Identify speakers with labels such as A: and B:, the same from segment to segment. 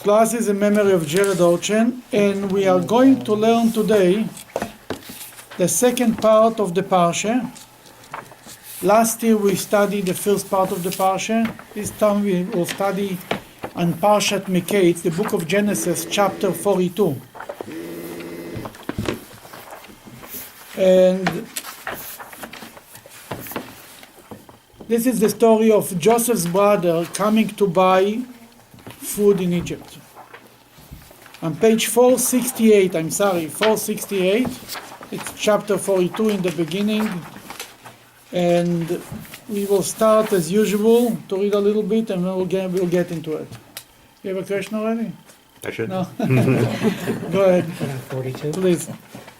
A: Class is in memory of Jared Orchen, and we are going to learn today the second part of the Parshah. Last year we studied the first part of the Parshah. This time we will study on Parshat Miketz, the book of Genesis, chapter 42. And this is the story of Joseph's brother coming to buy food in Egypt. On page 468, it's chapter 42 in the beginning, and we will start as usual to read a little bit and we'll get into it. You have a question already?
B: I should.
A: No? Go ahead.
C: 42.
A: Please.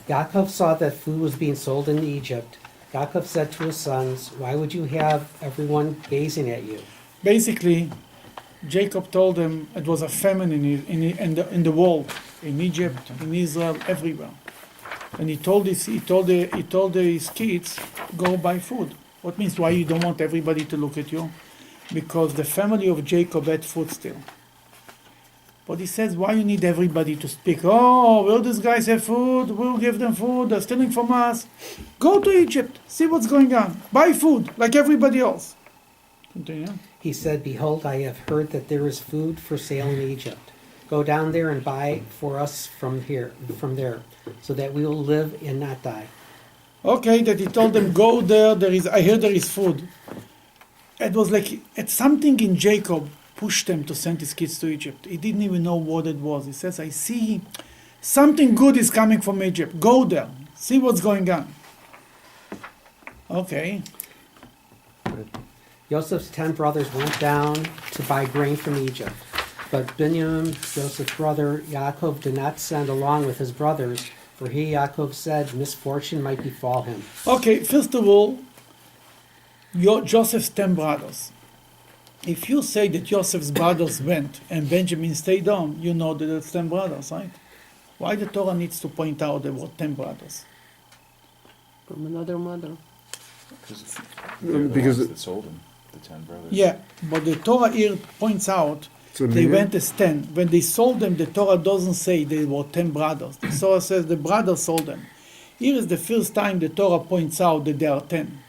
C: Yaakov saw that food was being sold in Egypt. Yaakov said to his sons, "Why would you have everyone gazing at you?"
A: Basically, Jacob told them it was a famine in the world, in Egypt, in Israel, everywhere. And he told his kids, go buy food. What means why you don't want everybody to look at you? Because the family of Jacob had food still. But he says, why you need everybody to speak? Oh, will these guys have food? We'll give them food. They're stealing from us. Go to Egypt. See what's going on. Buy food like everybody else. Continue.
C: He said, "Behold, I have heard that there is food for sale in Egypt. Go down there and buy for us from there, so that we will live and not die."
A: Okay, that he told them, go there, I hear there is food. It was like, it's something in Jacob pushed him to send his kids to Egypt. He didn't even know what it was. He says, I see something good is coming from Egypt. Go there, see what's going on. Okay.
C: Joseph's 10 brothers went down to buy grain from Egypt. But Benjamin, Joseph's brother, Yaakov did not send along with his brothers, for he, Yaakov, said misfortune might befall him.
A: Okay, first of all, Joseph's 10 brothers. If you say that Joseph's brothers went and Benjamin stayed on, you know that it's 10 brothers, right? Why the Torah needs to point out there were 10 brothers?
D: From another mother.
E: Because
F: that sold him, the 10 brothers.
A: Yeah, but the Torah here points out they went as 10. When they sold them, the Torah doesn't say they were 10 brothers. The Torah says the brothers sold them. Here is the first time the Torah points out that there are 10.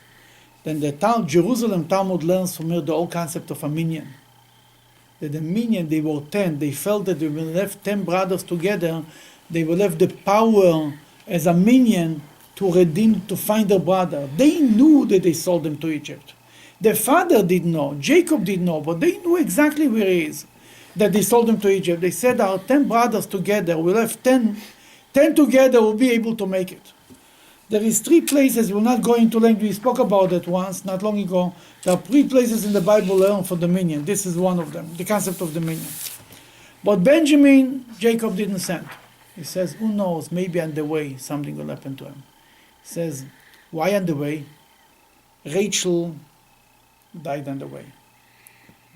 A: Then the Jerusalem Talmud learns from here the whole concept of a minyan. That the minyan, they were 10. They felt that they will have 10 brothers together, they will have the power as a minyan to redeem, to find their brother. They knew that they sold them to Egypt. Their father didn't know, Jacob didn't know, but they knew exactly where he is, that they sold him to Egypt. They said our 10 brothers together, we'll have 10 together, will be able to make it. There is 3 places, we're not going to learn, we spoke about it once, not long ago. There are 3 places in the Bible learn for the minyan. This is one of them, the concept of the minyan. But Benjamin, Jacob didn't send. He says, who knows, maybe on the way something will happen to him. He says, why on the way? Rachel died on the way.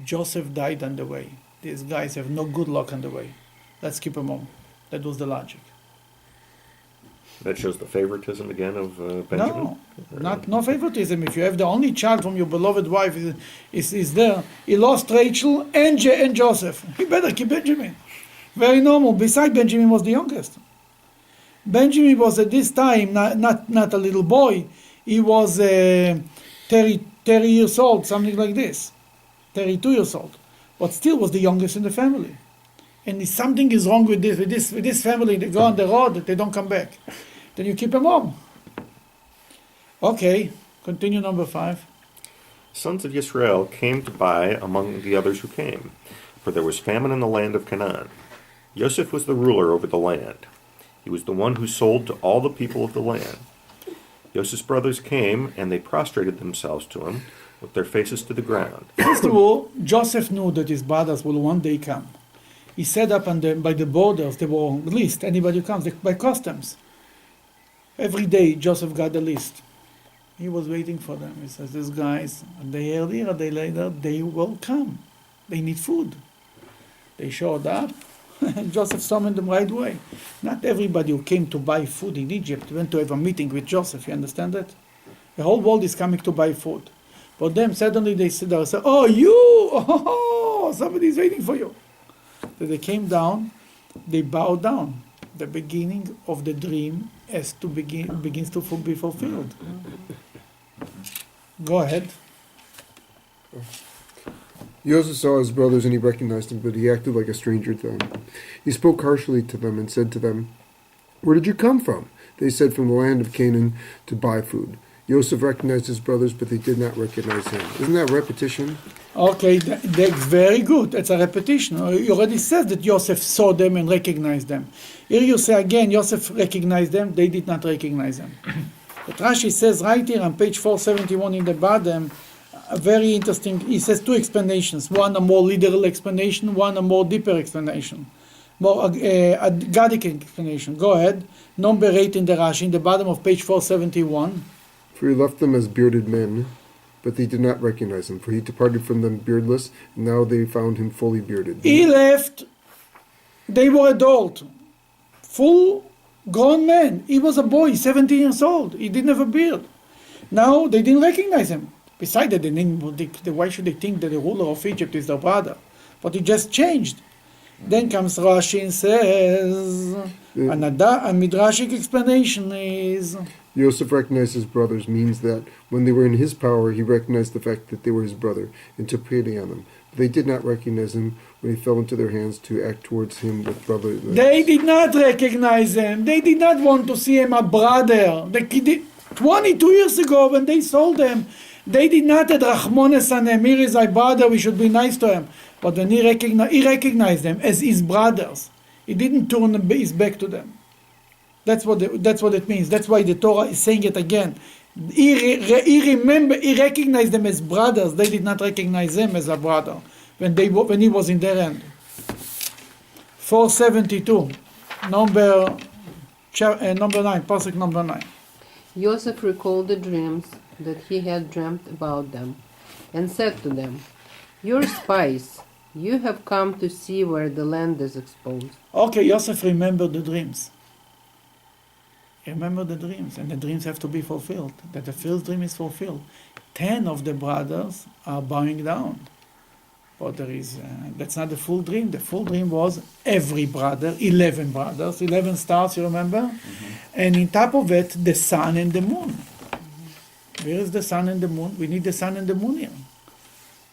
A: Joseph died on the way. These guys have no good luck on the way. Let's keep them home. That was the logic.
B: That shows the favoritism again of Benjamin?
A: No, no favoritism. If you have the only child from your beloved wife is there, he lost Rachel and Joseph. He better keep Benjamin. Very normal. Besides, Benjamin was the youngest. Benjamin was at this time not a little boy. He was 30 years old, something like this. 32 years old. But still was the youngest in the family. And if something is wrong with this family, they go on the road, they don't come back. Then you keep them home. Okay, continue number 5.
B: Sons of Yisrael came to buy among the others who came, for there was famine in the land of Canaan. Joseph was the ruler over the land. He was the one who sold to all the people of the land. Joseph's brothers came, and they prostrated themselves to him, with their faces to the ground.
A: First of all, Joseph knew that his brothers will one day come. He set up by the borders, there were a list, anybody who comes, by customs. Every day, Joseph got a list. He was waiting for them. He says, these guys, a day earlier, a day later, they will come. They need food. They showed up, and Joseph summoned them right away. Not everybody who came to buy food in Egypt went to have a meeting with Joseph, you understand that? The whole world is coming to buy food. But then suddenly they said, oh, you! Oh, somebody's waiting for you. that they came down, they bowed down. The beginning of the dream begins to be fulfilled. Go ahead.
E: He also saw his brothers and he recognized them, but he acted like a stranger to them. He spoke harshly to them and said to them, "Where did you come from?" They said, "From the land of Canaan to buy food." Joseph recognized his brothers, but they did not recognize him. Isn't that repetition?
A: Okay, that's very good. It's a repetition. You already said that Joseph saw them and recognized them. Here you say again, Joseph recognized them, they did not recognize them. But Rashi says right here on page 471 in the bottom, a very interesting, he says two explanations. One a more literal explanation, one a more deeper explanation. More a Gadic explanation. Go ahead. Number 8 in the Rashi, in the bottom of page 471.
E: For he left them as bearded men, but they did not recognize him. For he departed from them beardless, and now they found him fully bearded.
A: He left, they were adult, full grown men. He was a boy, 17 years old. He didn't have a beard. Now they didn't recognize him. Besides that, why should they think that the ruler of Egypt is their brother? But he just changed. Then comes Rashi and says, a midrashic explanation is,
E: Joseph recognized his brothers means that when they were in his power, he recognized the fact that they were his brother and took pity on them. But they did not recognize him when he fell into their hands to act towards him with brotherly.
A: They did not recognize him. They did not want to see him a brother. 22 years ago when they sold him, they did not have Rachmones on him. Here is my brother, we should be nice to him. But when he recognized them as his brothers. He didn't turn his back to them. That's what it means. That's why the Torah is saying it again. He recognized them as brothers. They did not recognize him as a brother when he was in their end. 472, number 9, pasuk number 9.
D: Joseph recalled the dreams that he had dreamt about them, and said to them, "You're spies. You have come to see where the land is exposed."
A: Okay, Joseph remembered the dreams. Remember the dreams, and the dreams have to be fulfilled. That the first dream is fulfilled. 10 of the brothers are bowing down. But that's not the full dream. The full dream was every brother, 11 brothers, 11 stars, you remember? Mm-hmm. And in top of it, the sun and the moon. Mm-hmm. Where is the sun and the moon? We need the sun and the moon here.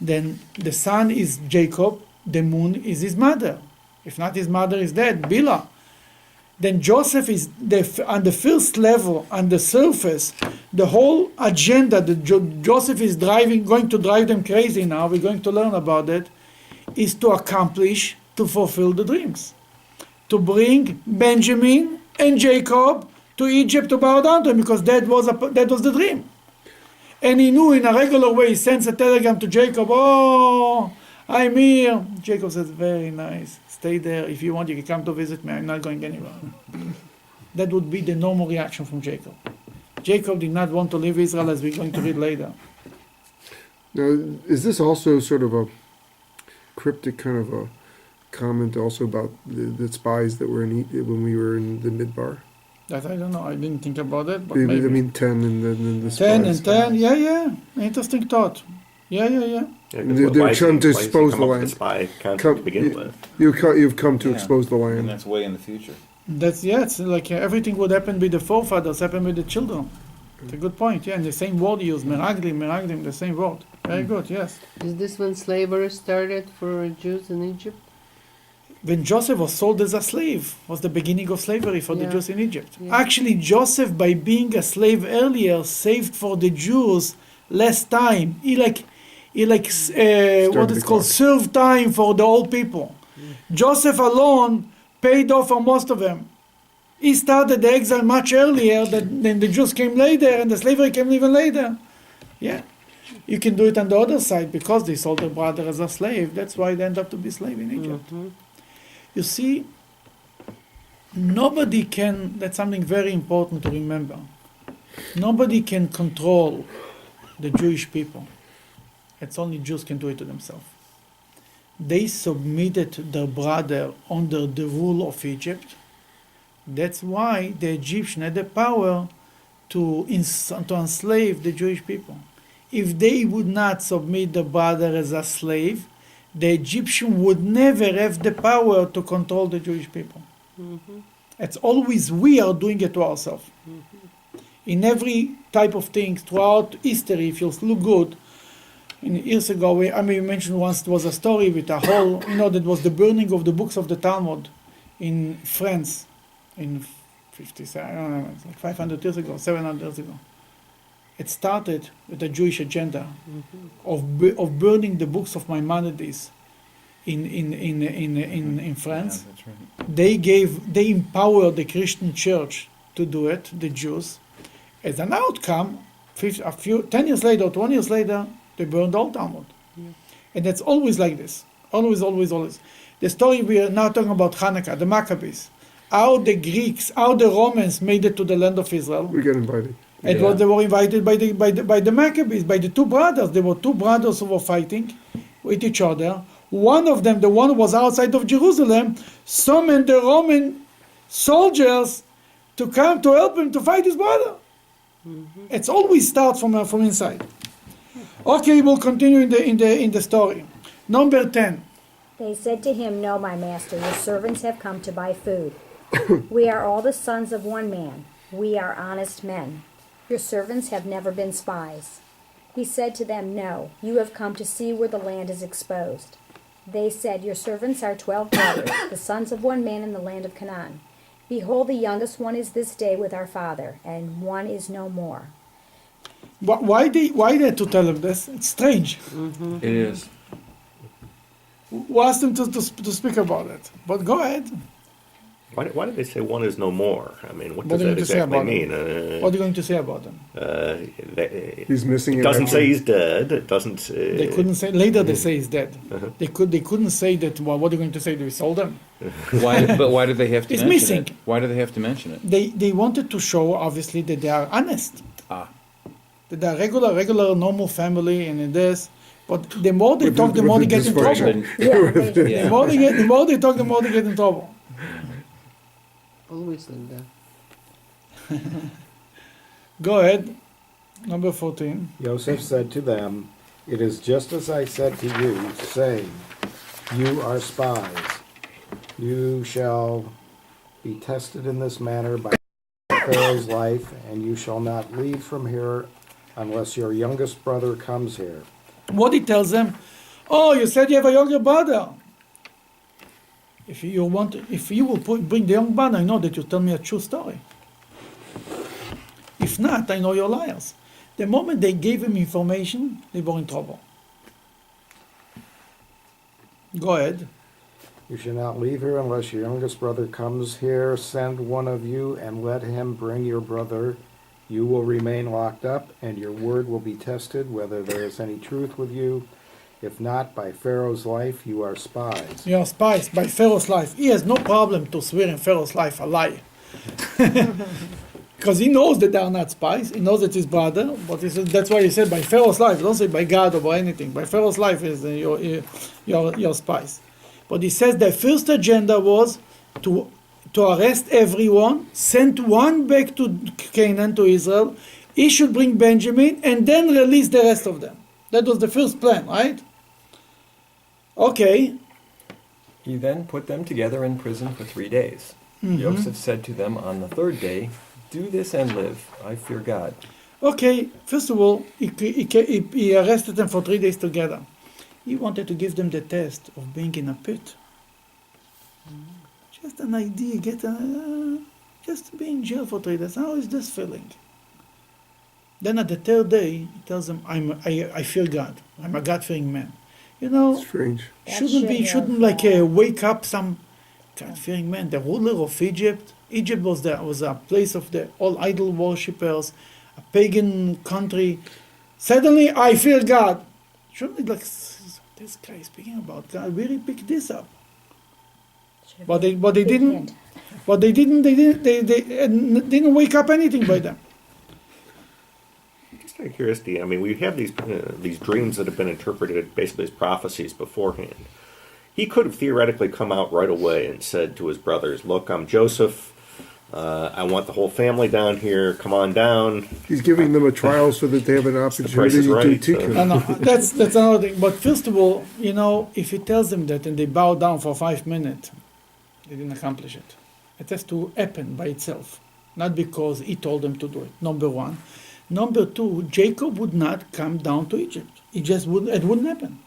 A: Then the sun is Jacob, the moon is his mother. If not, his mother is dead, Bilhah. Then Joseph is on the first level, on the surface, the whole agenda that Joseph is going to drive them crazy now, we're going to learn about it, is to fulfill the dreams. To bring Benjamin and Jacob to Egypt to bow down to him, because that was the dream. And he knew in a regular way, he sends a telegram to Jacob, "Oh, I'm here." Jacob says, "Very nice. Stay there. If you want, you can come to visit me. I'm not going anywhere." That would be the normal reaction from Jacob. Jacob did not want to leave Israel, as we're going to read later.
E: Now, is this also sort of a cryptic kind of a comment also about the spies that were when we were in the Midbar?
A: That I don't know. I didn't think about it. But
E: I
A: maybe.
E: mean, 10 and then the
A: 10
E: spies.
A: and 10. Yeah. Interesting thought. Yeah.
B: Yeah,
E: They're trying to expose the land.
B: Spy concept to begin with.
E: You've come to expose the land.
F: And that's way in the future.
A: It's like everything would happen with the forefathers, happen with the children. It's a good point, yeah. And the same word used, meraglim, the same word. Very good, yes.
D: Is this when slavery started for Jews in Egypt?
A: When Joseph was sold as a slave, was the beginning of slavery for the Jews in Egypt.
D: Yeah.
A: Actually, Joseph, by being a slave earlier, saved for the Jews less time. He served time for the old people. Joseph alone paid off for most of them. He started the exile much earlier than the Jews came later, and the slavery came even later. Yeah. You can do it on the other side, because they sold their brother as a slave. That's why they end up to be slave in Egypt. Mm-hmm. You see, nobody can, that's something very important to remember. Nobody can control the Jewish people. It's only Jews can do it to themselves. They submitted their brother under the rule of Egypt. That's why the Egyptians had the power to enslave the Jewish people. If they would not submit the brother as a slave, the Egyptian would never have the power to control the Jewish people. It's always we are doing it to ourselves. In every type of thing throughout history, if you look good, years ago, we mentioned once there was a story with a whole, that was the burning of the books of the Talmud in France in 50s, I don't know, it's like 500 years ago, 700 years ago. It started with a Jewish agenda of burning the books of Maimonides in France.
F: Yeah, that's right.
A: They empowered the Christian church to do it, the Jews. As an outcome, 10 years later, 20 years later, they burned all Talmud. And that's always like this. Always, always, always. The story we are now talking about Hanukkah, the Maccabees, how the Greeks, how the Romans made it to the land of Israel.
E: We got invited.
A: It was, they were invited by the Maccabees, by the two brothers. There were two brothers who were fighting with each other. One of them, the one who was outside of Jerusalem, summoned the Roman soldiers to come to help him to fight his brother. It's always starts from inside. Okay, we'll continue in the story. Number 10.
G: They said to him, "No, my master, your servants have come to buy food. We are all the sons of one man. We are honest men. Your servants have never been spies." He said to them, "No, you have come to see where the land is exposed." They said, "Your servants are 12 brothers, the sons of one man in the land of Canaan. Behold, the youngest one is this day with our father, and one is no more."
A: Why they to tell him this? It's strange.
F: It is.
A: We asked them to speak about it. But go ahead.
B: Why did they say one is no more? I mean, what
A: What
B: does
A: are you
B: that
A: going to say
B: exactly
A: about
B: mean?
A: What are you going to say about them?
E: He's missing
B: It
E: it.
B: doesn't say
E: actually.
B: he's dead. It doesn't.
A: They couldn't say. Later they say he's dead. They couldn't say that. Well, what are you going to say? We sold them.
F: But why do they have to
A: It's
F: mention
A: missing.
F: it? Why do they have to mention it?
A: They wanted to show obviously that they are honest.
F: Ah.
A: That they are regular normal family and this. But the more they
E: With
A: talk, the more they get in trouble.
E: dysfunction.
G: Yeah, they
F: Yeah.
A: The more they talk, the more they get in trouble.
D: Always like that.
A: Go ahead. Number 14.
H: Joseph said to them, "It is just as I said to you, saying, you are spies. You shall be tested in this manner by Pharaoh's life, and you shall not leave from here unless your youngest brother comes here."
A: What he tells them, "Oh, you said you have a younger brother. If you will bring the young brother, I know that you tell me a true story. If not, I know you're liars." The moment they gave him information, they were in trouble. Go ahead.
H: "You shall not leave here unless your youngest brother comes here. Send one of you and let him bring your brother. You will remain locked up, and your word will be tested, whether there is any truth with you. If not, by Pharaoh's life, you are spies."
A: You are spies by Pharaoh's life. He has no problem to swear in Pharaoh's life a lie. Because he knows that they are not spies. He knows that his brother. But that's why he said by Pharaoh's life. Don't say by God or by anything. By Pharaoh's life is your spies. But he says the first agenda was to arrest everyone, send one back to Canaan, to Israel. He should bring Benjamin and then release the rest of them. That was the first plan, right? Okay.
I: He then put them together in prison for 3 days. Joseph said to them on the third day, "Do this and live. I fear God."
A: Okay, first of all, he arrested them for 3 days together. He wanted to give them the test of being in a pit. Just an idea, just be in jail for 3 days. How is this feeling? Then at the third day, he tells them, I fear God. I'm a God-fearing man.
E: Strange.
A: Shouldn't wake up some God-fearing man. The ruler of Egypt. Egypt was a place of all idol worshippers, a pagan country. Suddenly, I fear God. Shouldn't it this guy is speaking about God? Really pick this up. But they didn't. But they didn't wake up anything by them.
B: Just out of curiosity, I mean, we have these dreams that have been interpreted basically as prophecies beforehand. He could have theoretically come out right away and said to his brothers, "Look, I'm Joseph. I want the whole family down here. Come on down.
E: He's giving them a trial so that they have an
B: Price
E: opportunity
B: is
E: to
B: Right,
E: take
B: so-
E: him.
A: No, that's another thing. But first of all, if he tells them that and they bow down for 5 minutes, they didn't accomplish it. It has to happen by itself, not because he told them to do it. Number one. Number two, Jacob would not come down to Egypt. It wouldn't happen.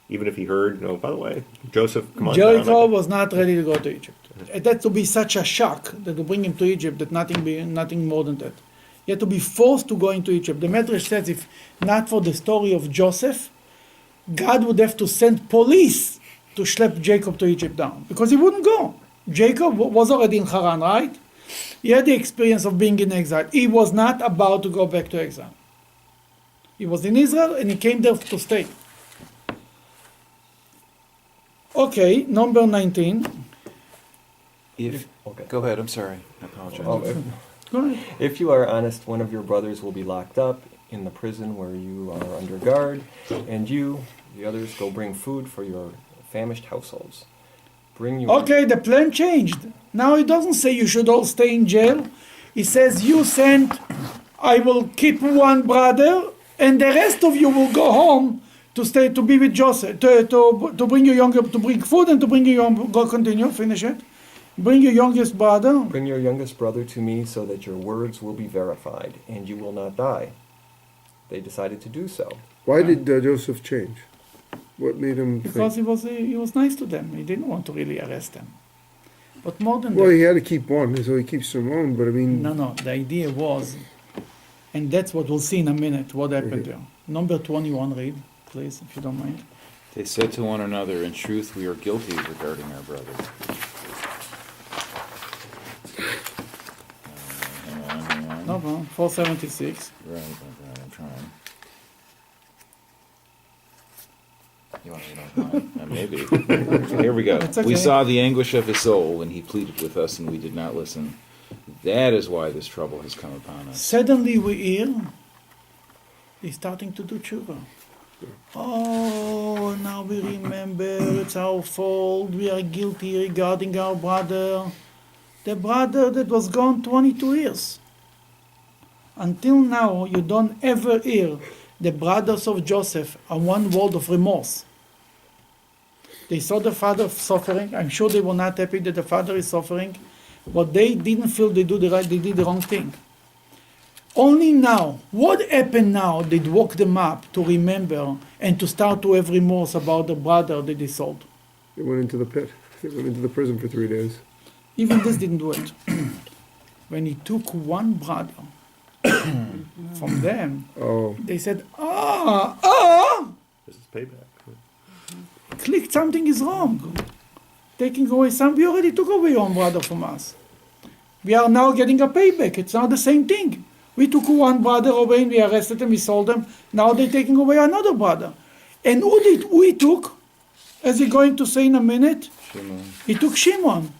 B: Even if he heard, by the way, Joseph, come on
A: Jacob
B: down.
A: was not ready to go to Egypt. That to be such a shock that to bring him to Egypt that nothing more than that. He had to be forced to go into Egypt. The Medrash says if not for the story of Joseph, God would have to send police to schlep Jacob to Egypt down because he wouldn't go. Jacob was already in Haran, right? He had the experience of being in exile. He was not about to go back to exile. He was in Israel and he came there to stay. Okay, number 19.
I: Okay.
F: Go ahead, I'm sorry. I apologize.
I: Oh,
A: Go ahead.
I: if you are honest, one of your brothers will be locked up in the prison where you are under guard, and you, the others, go bring food for your famished households. Bring you.
A: Okay, the plan changed. Now it doesn't say you should all stay in jail. It says you send, I will keep one brother, and the rest of you will go home to stay to be with Joseph, to bring your younger, to bring food and to bring your go continue, finish it. Bring your youngest brother.
I: Bring your youngest brother to me so that your words will be verified, and you will not die. They decided to do so.
E: Why did Joseph change? What made him
A: Because
E: think?
A: he was nice to them. He didn't want to really arrest them. But more than
E: Well,
A: that,
E: he had to keep one, so he keeps them on, but I mean...
A: no. The idea was, and that's what we'll see in a minute. What happened there? Number 21. Read, please, if you don't mind.
F: They said to one another, in truth, we are guilty regarding our brother. Hang on.
A: No problem. 476.
F: Right, I'm trying. You want to read off mine? Maybe. Here we go.
A: It's okay.
F: We saw the anguish of his soul when he pleaded with us, and we did not listen. That is why this trouble has come upon us.
A: Suddenly we hear he's starting to do tshuva. Oh, now we remember it's our fault. We are guilty regarding our brother. The brother that was gone 22 years. Until now, you don't ever hear the brothers of Joseph on one word of remorse. They saw the father suffering. I'm sure they were not happy that the father is suffering, but they didn't feel they did the wrong thing. Only now, what happened now did woke them up to remember and to start to have remorse about the brother that they sold.
E: They went into the pit. They went into the prison for 3 days.
A: Even this didn't do it. When he took one brother from them,
E: Oh,
A: they said,
B: This is payback.
A: click, something is wrong. Taking away we already took away one brother from us. We are now getting a payback. It's not the same thing. We took one brother away and we arrested him, we sold him. Now they're taking away another brother. And who he took? As he's going to say in a minute,
F: Shimon.
A: he took Shimon.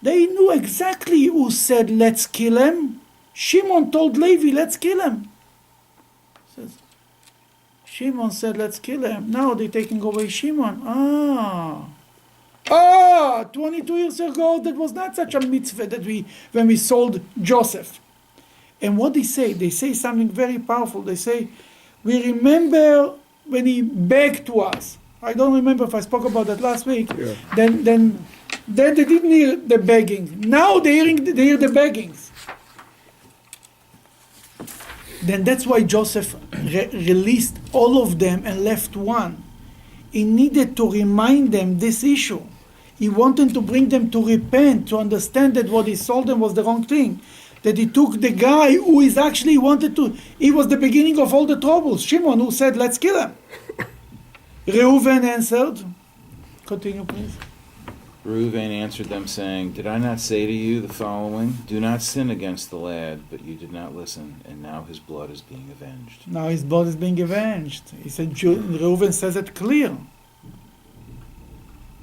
A: They knew exactly who said, let's kill him. Shimon told Levi, let's kill him. Shimon said, let's kill him. Now they're taking away Shimon. 22 years ago, that was not such a mitzvah that when we sold Joseph. And what they say something very powerful. They say, we remember when he begged to us. I don't remember if I spoke about that last week.
E: yeah.
A: Then they didn't hear the begging. Now they hear the beggings. Then that's why Joseph released all of them and left one. He needed to remind them this issue. He wanted to bring them to repent, to understand that what he sold them was the wrong thing. That he took the guy who is actually he was the beginning of all the troubles. Shimon, who said, let's kill him. Reuven answered. Continue, please.
F: Reuben answered them, saying, Did I not say to you the following? Do not sin against the lad, but you did not listen, and now his blood is being avenged.
A: Now his blood is being avenged. He said, Reuven says it clear.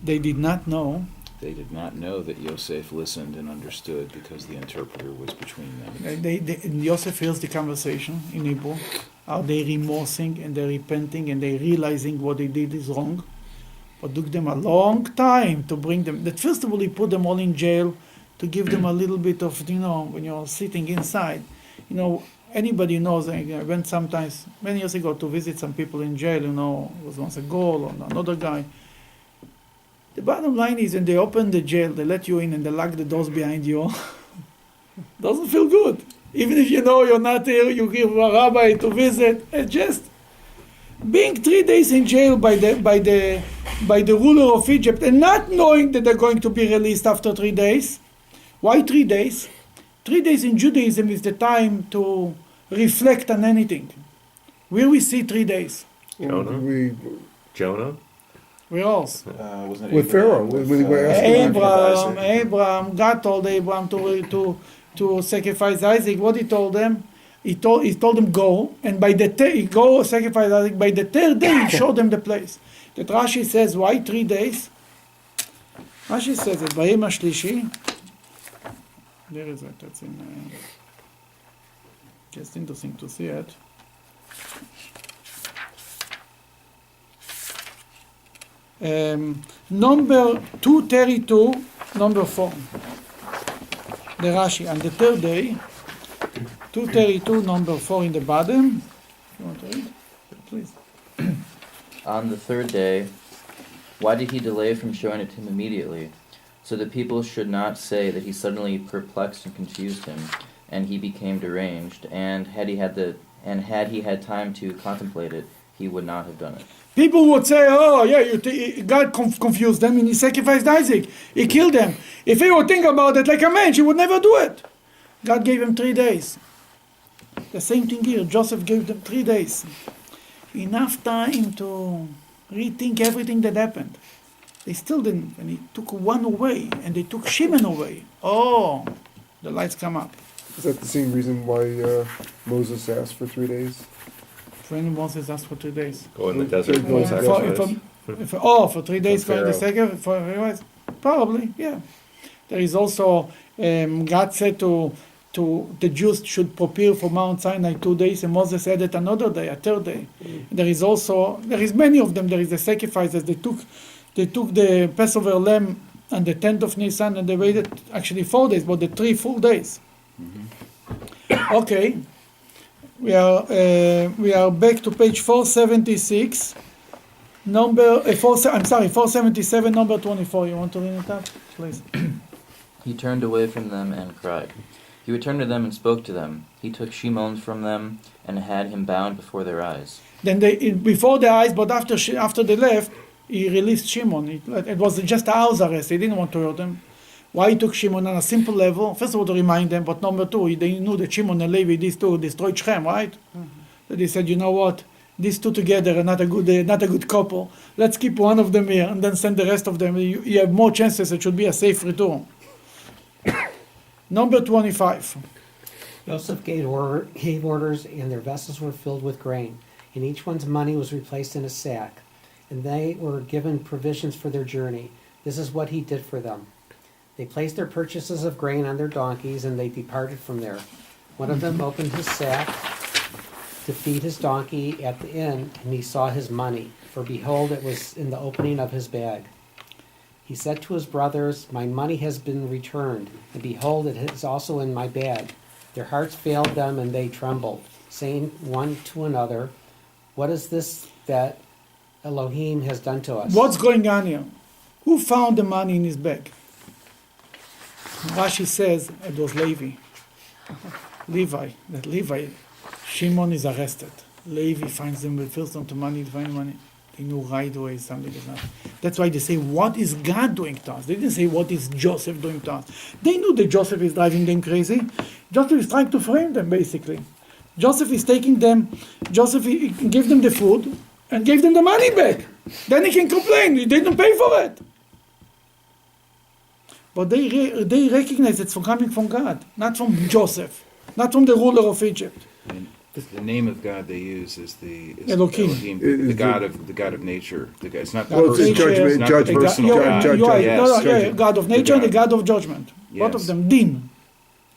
A: They did not know.
F: They did not know that Yosef listened and understood because the interpreter was between them.
A: Yosef hears the conversation in Hebrew. Are they remorsing and they're repenting and they're realizing what they did is wrong? But took them a long time to bring them. That first of all, he put them all in jail to give them a little bit of, when you're sitting inside, anybody knows. I went sometimes, many years ago, to visit some people in jail, it was once a girl or another guy. The bottom line is, when they open the jail, they let you in and they lock the doors behind you. Doesn't feel good. Even if you're not here, you give a rabbi to visit. It's just being 3 days in jail by the ruler of Egypt and not knowing that they're going to be released after 3 days. Why 3 days? 3 days in Judaism is the time to reflect on anything. Where we see 3 days?
B: Jonah?
A: Where else?
F: Wasn't it
E: With Pharaoh, when he were asking
A: Abraham. God told Abraham to sacrifice Isaac. What he told them? He told them go, and go sacrifice Isaac. By the third day, he showed them the place. That Rashi says, why 3 days? Rashi says it. Vayim Shlishi. There is it. That's in. Just interesting to see it. Number 232, number 4. The Rashi on the third day, 232, number 4 in the bottom. You want to read? Please.
J: On the third day, why did he delay from showing it to him immediately? So that people should not say that he suddenly perplexed and confused him, and he became deranged. And had he had time to contemplate it, he would not have done it.
A: People would say, "Oh, yeah, God confused them, and He sacrificed Isaac. He killed them." If he would think about it like a man, he would never do it. God gave him 3 days. The same thing here. Joseph gave them 3 days. Enough time to rethink everything that happened. They still didn't. And He took one away, and they took Shimon away. Oh, the lights come up.
E: Is that the same reason why Moses asked for 3 days?
A: When Moses asked for 3 days.
B: Go in the desert and
E: For-
B: sacrifice.
A: For 3 days for the
B: Pharaoh.
A: sacrifice? Probably, yeah. There is also, God said to the Jews should prepare for Mount Sinai 2 days, and Moses added another day, a third day. There is many of them. There is the sacrifices. They took the Passover lamb on the 10th of Nisan, and they waited actually 4 days, but the 3 full days. Okay. We are back to page 476, 477, number 24. You want to read it up, please?
J: He turned away from them and cried. He returned to them and spoke to them. He took Shimon from them and had him bound before their eyes.
A: Then before their eyes, but after they left, he released Shimon. It was just a house arrest. He didn't want to hurt them. Why he took Shimon on a simple level? First of all, to remind them, but number two, they knew that Shimon and Levi, these two, destroyed Shem, right? Mm-hmm. They said, you know what? These two together are not a good couple. Let's keep one of them here and then send the rest of them. You have more chances. It should be a safe return. Number 25.
C: Joseph gave orders, and their vessels were filled with grain, and each one's money was replaced in a sack, and they were given provisions for their journey. This is what he did for them. They placed their purchases of grain on their donkeys, and they departed from there. One of them opened his sack to feed his donkey at the inn, and he saw his money, for behold, it was in the opening of his bag. He said to his brothers, my money has been returned, and behold, it is also in my bag. Their hearts failed them, and they trembled, saying one to another, what is this that Elohim has done to us?
A: What's going on here? Who found the money in his bag? Rashi says it was Levi. Levi. Shimon is arrested. Levi finds them, refers them to money, to find money. They knew right away something is not. That's why they say, what is God doing to us? They didn't say, what is Joseph doing to us? They knew that Joseph is driving them crazy. Joseph is trying to frame them, basically. Joseph is taking them, gave them the food and gave them the money back. Then he can complain, they didn't pay for it. But they recognize it's coming from God, not from Joseph, not from the ruler of Egypt.
F: And the name of God they use is
A: Elohim.
F: the God of nature. It's not the
A: God of
F: person.
A: nature,
F: It's not the
E: judgment,
F: personal God.
E: judgment.
A: God of nature and the God of judgment. Both of them, din.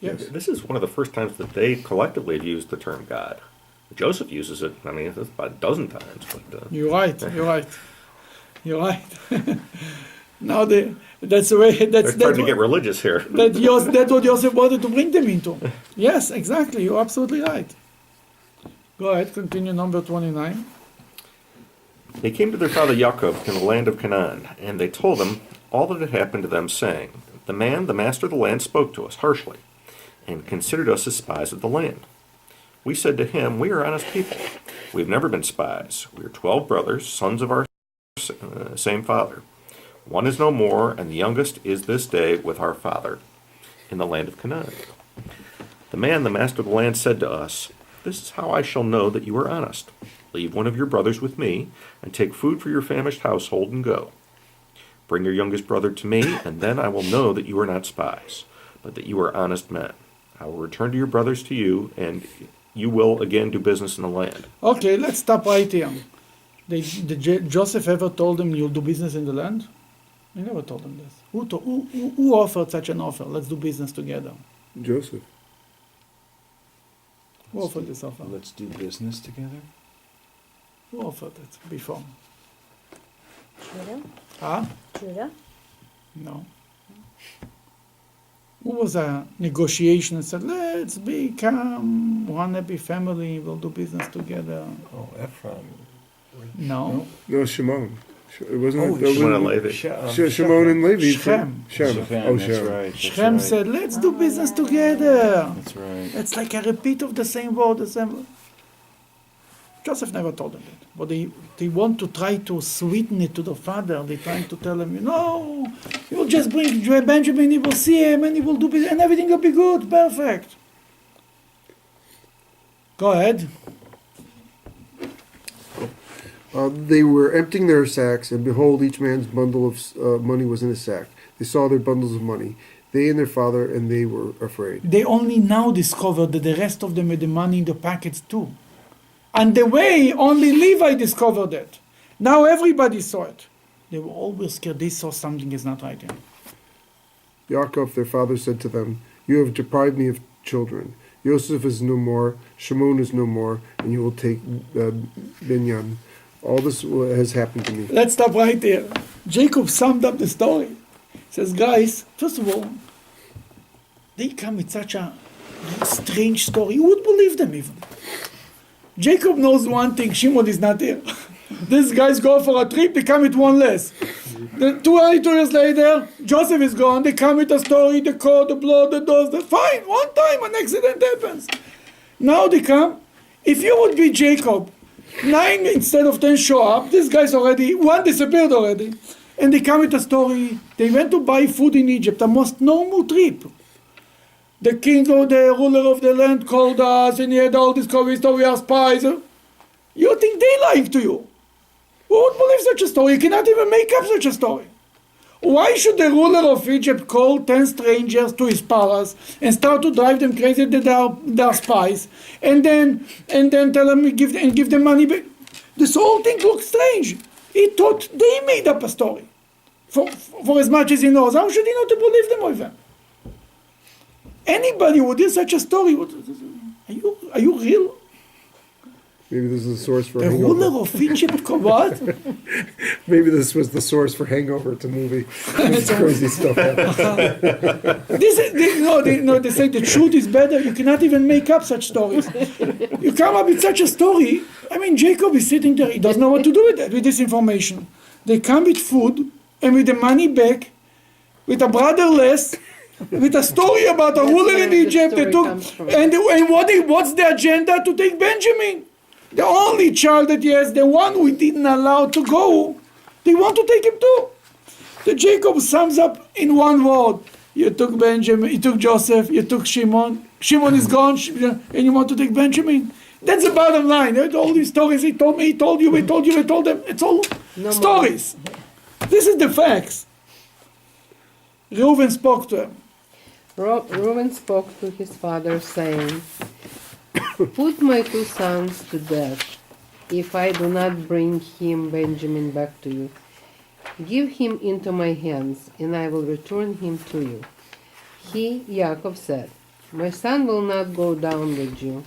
A: Yes.
B: This is one of the first times that they collectively have used the term God. Joseph uses it, it's about a dozen times. But,
A: You're right. Now that's the way.
B: They're starting to get religious here.
A: That's what Joseph wanted to bring them into. Yes, exactly. You're absolutely right. Go ahead, continue number 29.
B: They came to their father Yaakov in the land of Canaan, and they told him all that had happened to them, saying, The master of the land, spoke to us harshly, and considered us as spies of the land. We said to him, We are honest people. We have never been spies. We are 12 brothers, sons of our same father. One is no more, and the youngest is this day with our father in the land of Canaan. The master of the land, said to us, This is how I shall know that you are honest. Leave one of your brothers with me, and take food for your famished household, and go. Bring your youngest brother to me, and then I will know that you are not spies, but that you are honest men. I will return to your brothers to you, and you will again do business in the land.
A: Okay, let's stop right here. Did Joseph ever told them you'll do business in the land? He never told them this. Who offered such an offer? Let's do business together.
E: Joseph.
A: Who offered this offer?
F: Let's do business together.
A: Who offered it before?
G: Judah?
A: Huh?
G: Judah?
A: No. Who was a negotiation and said, let's become one happy family, we'll do business together?
H: Oh, Ephraim.
A: No.
E: No, Shimon. It wasn't.
B: Shimon and Levi.
E: Shimon and Levi.
A: Shem.
E: Shem. Oh,
F: That's
E: Shem.
F: right. That's
A: Shem
F: right.
A: said, let's do business together.
F: That's right.
A: It's like a repeat of the same word, the same. Joseph never told them that. But they want to try to sweeten it to the father. They're trying to tell him, you'll just bring Benjamin, he will see him, and he will do business, and everything will be good, perfect. Go ahead.
E: They were emptying their sacks, and behold, each man's bundle of money was in a sack. They saw their bundles of money, they and their father, and they were afraid.
A: They only now discovered that the rest of them had the money in the packets too. And the way only Levi discovered it. Now everybody saw it. They were always scared. They saw something is not right here.
E: Yaakov, their father, said to them, You have deprived me of children. Yosef is no more, Shimon is no more, and you will take Binyan. All this has happened to me.
A: Let's stop right there. Jacob summed up the story. He says, guys, first of all, they come with such a strange story. Who would believe them even? Jacob knows one thing, Shimon is not here. These guys go for a trip, they come with one less. 22 years later, Joseph is gone, they come with a story, the coat, the blood, the doors, fine, one time an accident happens. Now they come, if you would be Jacob, 9 instead of 10 show up, these guys already, one disappeared already, and they come with a story, they went to buy food in Egypt, a most normal trip. The king or the ruler of the land called us, and he had all this story, we are spies. You think they lied to you? Who would believe such a story? You cannot even make up such a story. Why should the ruler of Egypt call 10 strangers to his palace and start to drive them crazy that they are spies, and then tell them give them money back? This whole thing looks strange. He thought they made up a story. For as much as he knows, how should he not believe them with them? Anybody would hear such a story. Are you real?
E: Maybe this is the source for
A: The
E: Hangover.
A: ruler of Egypt, what?
E: Maybe this was the source for Hangover. It's a movie. It's crazy stuff happens.
A: They say the truth is better. You cannot even make up such stories. You come up with such a story. I mean, Jacob is sitting there. He doesn't know what to do with that, with this information. They come with food and with the money back, with a brother less, with a story about a ruler in Egypt. They took, and what's the agenda? To take Benjamin. The only child that he has, the one we didn't allow to go, they want to take him too. The Jacob sums up in one word. You took Benjamin, you took Joseph, you took Shimon. Shimon is gone, and you want to take Benjamin. That's the bottom line. All these stories, he told me, he told you, he told you, he told them. It's all stories. This is the facts. Reuben spoke to him.
D: Reuben spoke to his father, saying, Put my 2 sons to death, if I do not bring him Benjamin back to you. Give him into my hands, and I will return him to you. He, Yaakov, said, My son will not go down with you,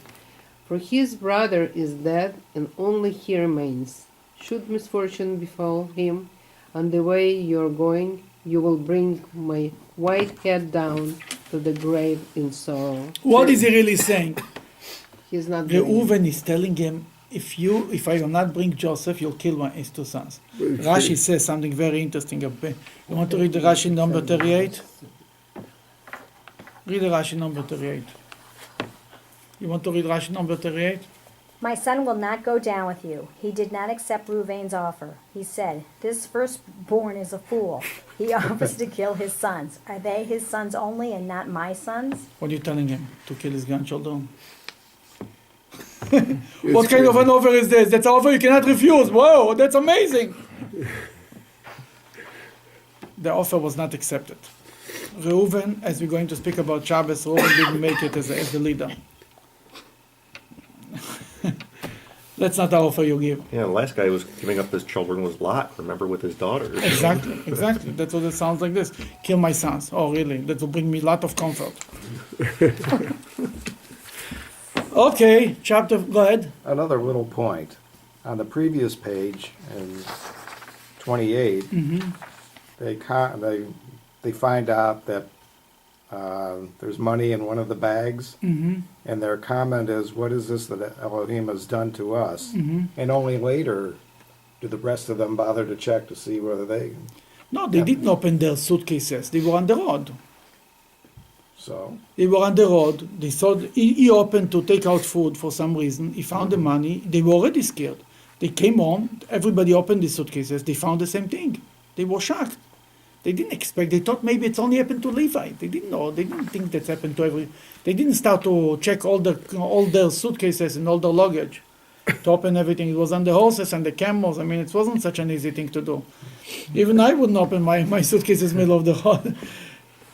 D: for his brother is dead, and only he remains. Should misfortune befall him, On the way you're going, you will bring my white head down to the grave in sorrow.
A: What is he really saying?
D: He's not doing it.
A: Reuven is telling him, if I will not bring Joseph, you'll kill his two sons. Rashi says something very interesting. You want to read the Rashi number 38? Read the Rashi number 38. You want to read Rashi number 38?
G: My son will not go down with you. He did not accept Reuven's offer. He said, this firstborn is a fool. He offers to kill his sons. Are they his sons only and not my sons?
A: What are you telling him? To kill his grandchildren? What kind of an offer is this? That's an offer you cannot refuse. Whoa, that's amazing. The offer was not accepted. Reuven, as we're going to speak about Shabbos, Reuven didn't make it as the leader. That's not the offer you give.
B: Yeah, the last guy who was giving up his children was Lot, remember, with his daughters.
A: Exactly. That's what it sounds like this. Kill my sons. Oh, really? That will bring me a lot of comfort. Okay, go ahead.
H: Another little point. On the previous page, in 28, they find out that there's money in one of the bags, and their comment is, what is this that Elohim has done to us? And only later do the rest of them bother to check to see whether they...
A: No, they didn't open their suitcases. They were on the road.
H: So?
A: They were on the road. They saw he opened to take out food for some reason. He found the money. They were already scared. They came home. Everybody opened the suitcases. They found the same thing. They were shocked. They didn't expect. They thought maybe it's only happened to Levi. They didn't know. They didn't think that's happened to every. They didn't start to check all their suitcases and all their luggage, to open everything. It was on the horses and the camels. I mean, it wasn't such an easy thing to do. Even I wouldn't open my suitcases middle of the road.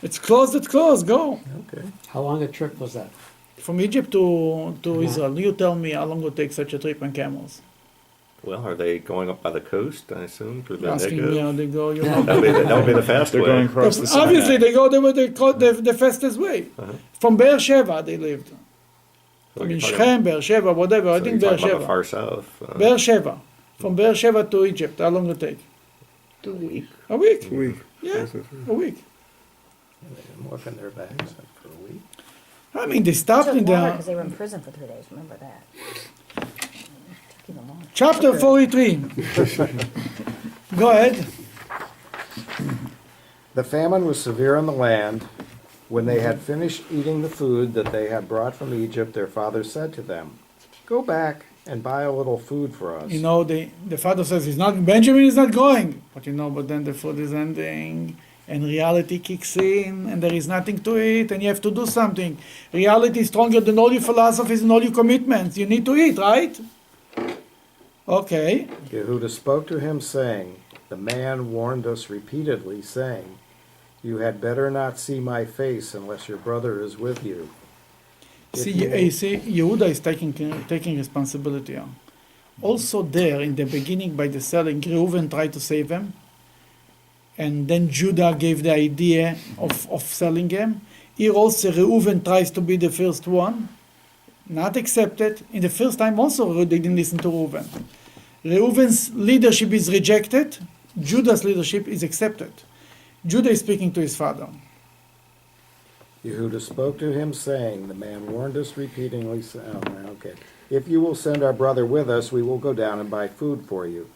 A: It's closed. It's closed. Go.
H: Okay.
C: How long a trip was that?
A: From Egypt to Israel. You tell me how long it would take such a trip on camels.
B: Well, are they going up by the coast, I assume, through the
A: Asking me how
B: Negev?
A: they go. You know.
B: That would be the fast
F: They're
B: way.
F: going across the Sinai.
A: Obviously, they go the fastest way. From Beer Sheva, they lived.
B: So
A: I mean,
B: you're talking-
A: Shechem, Beer Sheva, whatever. I
B: so
A: think
B: you're
A: Beer
B: talking about the
A: Sheva.
B: far south.
A: Beer Sheva. From Beer Sheva to Egypt, how long it take?
D: 2 weeks.
A: A week.
E: Week.
A: Yeah, a week.
H: They didn't look in their bags for a week.
A: I mean, they stopped
G: Took
A: in
G: longer
A: the
G: because they were in prison for 3 days. Remember that. Took even longer.
A: chapter 43. Go ahead.
H: The famine was severe in the land. When they had finished eating the food that they had brought from Egypt, their father said to them, go back and buy a little food for us.
A: You know, the father says Benjamin is not going. But but then the food is ending. And reality kicks in, and there is nothing to eat, and you have to do something. Reality is stronger than all your philosophies and all your commitments. You need to eat, right? Okay.
H: Yehuda spoke to him, saying, the man warned us repeatedly, saying, you had better not see my face unless your brother is with you.
A: See, Yehuda is taking responsibility. Also there, in the beginning, by the selling, Reuven tried to save him. And then Judah gave the idea of selling him. Here also Reuven tries to be the first one. Not accepted. In the first time also they didn't listen to Reuven. Reuven's leadership is rejected. Judah's leadership is accepted. Judah is speaking to his father.
H: Yehuda spoke to him, saying, the man warned us repeatedly, okay, if you will send our brother with us, we will go down and buy food for you.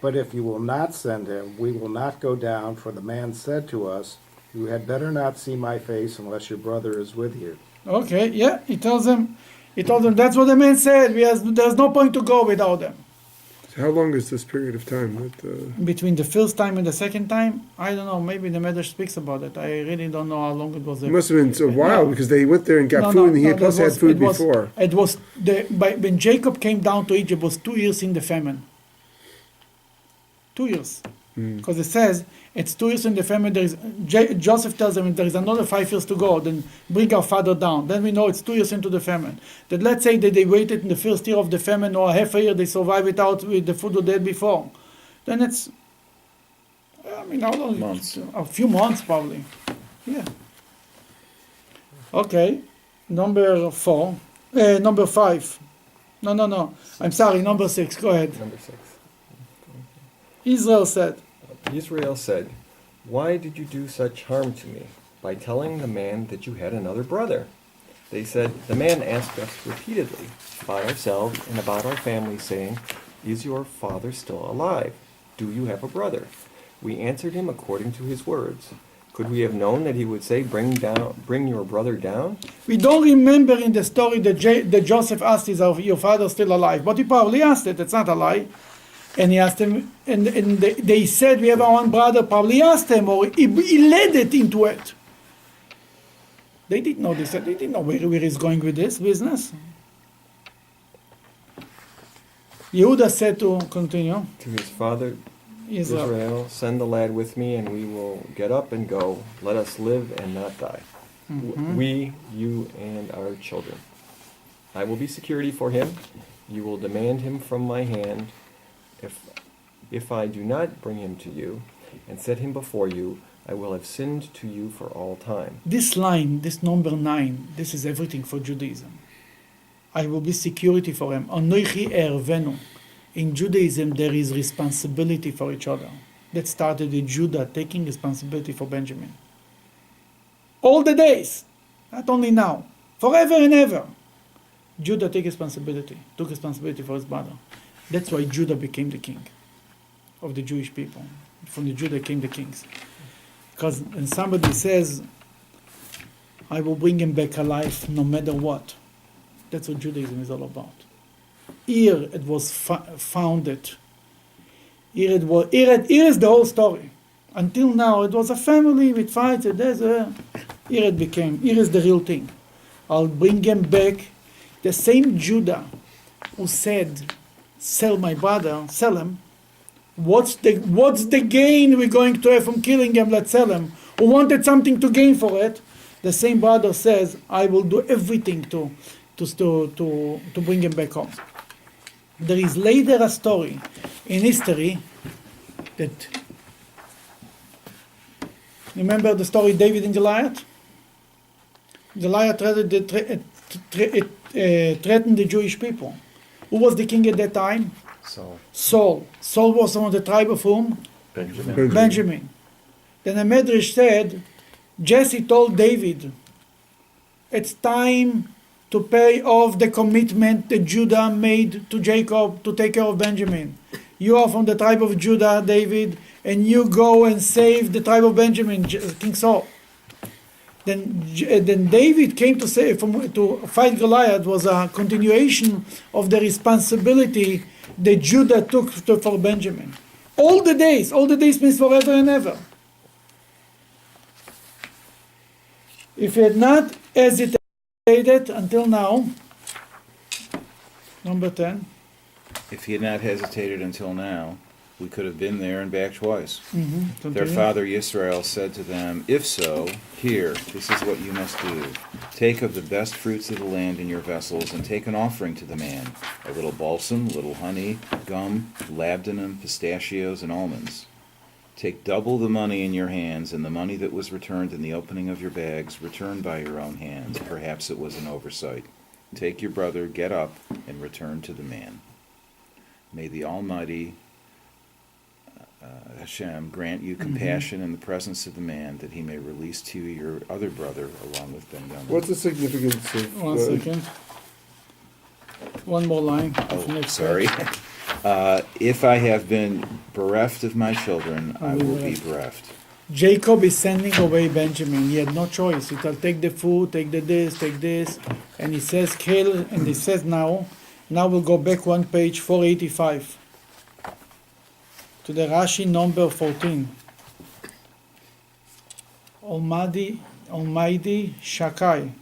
H: But if you will not send him, we will not go down, for the man said to us, you had better not see my face unless your brother is with you.
A: Okay, yeah, he told them that's what the man said. There's no point to go without them.
E: So how long is this period of time?
A: Between the first time and the second time, I don't know. Maybe the Medrash speaks about it. I really don't know how long it was.
E: It must have been a while because they went there and got food, and he plus had food before.
A: It was when Jacob came down to Egypt. It was 2 years in the famine. 2 years, because it says it's 2 years in the famine. Joseph tells them there is another 5 years to go. Then bring our father down. Then we know it's 2 years into the famine. That let's say that they waited in the first year of the famine or half a year they survived without with the food they had before. Then it's, how long?
F: Months.
A: A few months probably. Yeah. Okay, number 5. No. I'm sorry. Number 6. Go ahead.
I: Number 6.
A: Israel said.
I: Israel said, "Why did you do such harm to me by telling the man that you had another brother?" They said, "The man asked us repeatedly about ourselves and about our family, saying, 'Is your father still alive? Do you have a brother?' We answered him according to his words. Could we have known that he would say, 'Bring your brother down'?"
A: We don't remember in the story that Joseph asked, "Is your father still alive?" But he probably asked it. It's not a lie. And he asked him, and they said, "We have our one brother." Probably asked him, or he led it into it. They didn't know this. They didn't know where he's going with this business. Yehuda said to continue.
I: To his father
A: Israel.
I: Israel, "Send the lad with me, and we will get up and go. Let us live and not die. We, you, and our children. I will be security for him. You will demand him from my hand. If I do not bring him to you and set him before you, I will have sinned to you for all time."
A: This line, this number 9, this is everything for Judaism. I will be security for him. Anoichi ervenu. In Judaism, there is responsibility for each other. That started with Judah taking responsibility for Benjamin. All the days, not only now, forever and ever. Judah took responsibility for his brother. That's why Judah became the king of the Jewish people. From the Judah came the kings. Because when somebody says, "I will bring him back alive no matter what," that's what Judaism is all about. Here it was founded. Here is the whole story. Until now, it was a family with fights. Here is the real thing. I'll bring him back. The same Judah who said, "Sell my brother, sell him." What's the gain we're going to have from killing him? Let's sell him. Who wanted something to gain for it? The same brother says, "I will do everything to bring him back home." There is later a story in history that, remember the story David and Goliath? Goliath threatened the Jewish people. Who was the king at that time? Saul. Saul was from the tribe of whom? Benjamin. Then the Medrash said, Jesse told David, "It's time to pay off the commitment that Judah made to Jacob to take care of Benjamin. You are from the tribe of Judah, David, and you go and save the tribe of Benjamin, King Saul." Then David came to fight Goliath. Was a continuation of the responsibility that Judah took for Benjamin. All the days means forever and ever. If he had not hesitated until now, number 10.
F: If he had not hesitated until now, we could have been there and back twice.
A: Continue.
F: Their father Yisrael said to them, "If so, here, this is what you must do. Take of the best fruits of the land in your vessels, and take an offering to the man, a little balsam, a little honey, gum, labdanum, pistachios, and almonds. Take double the money in your hands, and the money that was returned in the opening of your bags, return by your own hands. Perhaps it was an oversight. Take your brother, get up, and return to the man. May the Almighty Hashem grant you compassion in the presence of the man, that he may release to you your other brother along with Benjamin."
E: What's the significance of...
A: One second. One more line.
F: Sorry. If I have been bereft of my children, I will be bereft.
A: Jacob is sending away Benjamin. He had no choice. He said, "Take the food, take this. And he says, "Kill." And he says now we'll go back one page, 485. To the Rashi number 14. Almighty Shaddai.